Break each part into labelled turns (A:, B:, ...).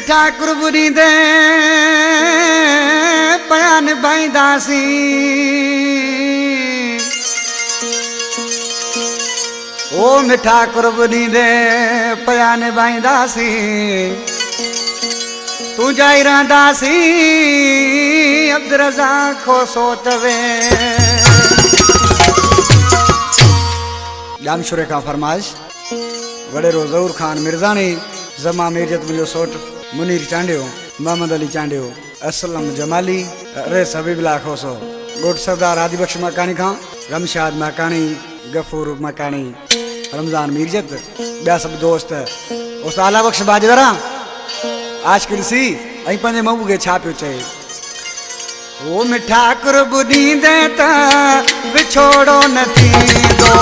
A: मिठा कुरबुरी दे पयान भाई दासी ओ मिठा कुरबुरी दे पयान भाई दासी तू जाई दासी अब्दुल रज़ाक खो सोचवे जामशुरे का फरमाइश वडेरो ज़हूर खान मिर्ज़ानी जमा मिर्जत मिलियो सोट मुनीर चांडियो मोहम्मद अली चांडियो असलम जमाली रेस हबीबुल्लाह खोसो गोट सरदार आदि बख्श मकानी खां रमशाद मकानी गफूर मकानी रमजान मिर्जत ॿिया सब दोस्त उस आला बख्श बाजवरा आशिक़ सी ऐं पंहिंजे मऊ खे छा पियो चए ओ मिठा कुरबुनी दे त विछोड़ो न थींदो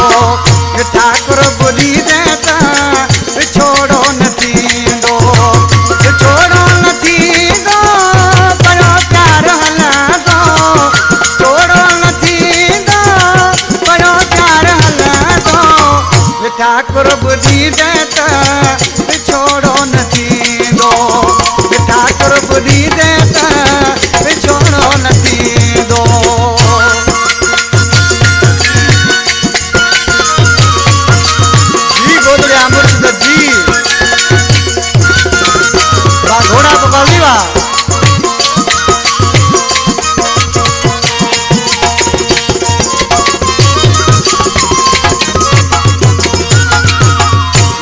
A: मिठा कुरबुनी दे त विछोड़ो न थींदो विछोड़ो न थींदो पयो प्यार हलंदो छोड़ो न थींदो पयो प्यार हलंदो मिठा कुरबुनी दे त विछोड़ो न थींदो मिठा कुरबुनी दे त विछोड़ो न थींदो जी गोदड़िया मुर्शिद जी घोड़ा पकड़ी वा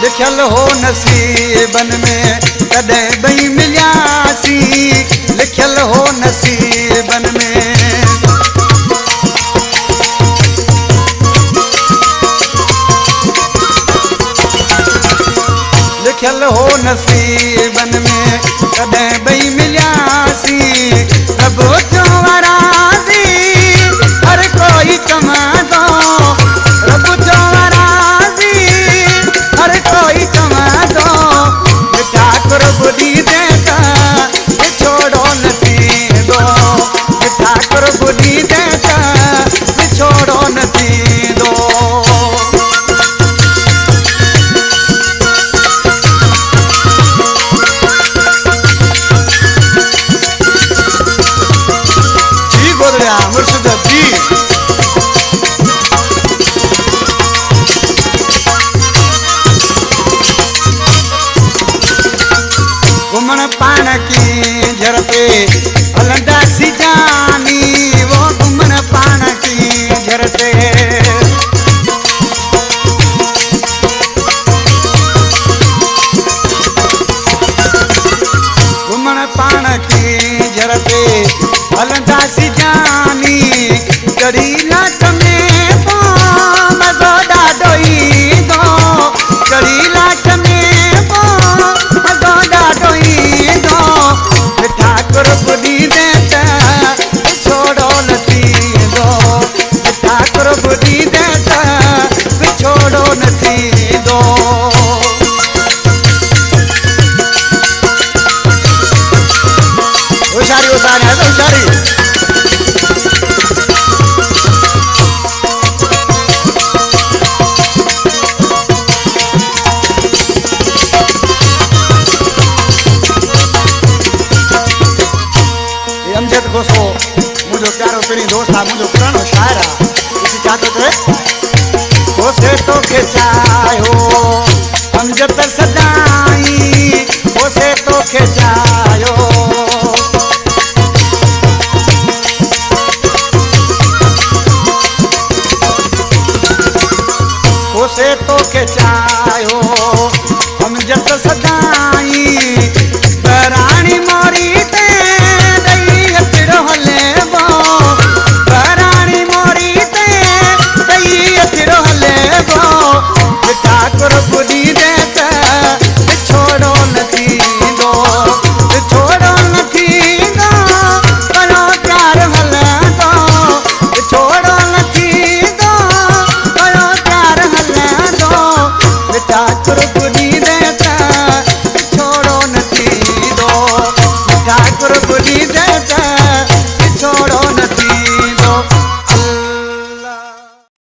A: लिखल हो नसीबन में कदे बई मिलियासी लिखल हो नसीबन में लिखल हो नसीबन में कदे बई मिलियासी रब जो वरादी हर कोई कमादो रब जो वरादी हर कोई कमादो मिठा कुरबुनी दे त विछोड़ो न थींदो मिठा कुरबुनी दे त विछोड़ो न थींदो जी गोदड़िया मुर्शिद जी घुमण पान की झर पे हलंदा सी जानी वो घुमण पान की झर पे घुमण पान की झर पे हलंदा सी जानी कड़ी लाट में पो मज़ो ॾाढो ईंदो कड़ी लाट में पो मज़ो ॾाढो ईंदो मिठा कुरबुनी दे त विछोड़ो न थींदो मिठा कुरबुनी दे त विछोड़ो न थींदो होशियारी होशियारी है तो होशियारी अमजद खोसो मुझो प्यारो पिरी दोस्त आ मुझो पुरानो शायर आ इसी चाहतो थे खोसे तो के चायो अमजद सदाई खोसे तो के चायो खोसे तो के चायो अमजद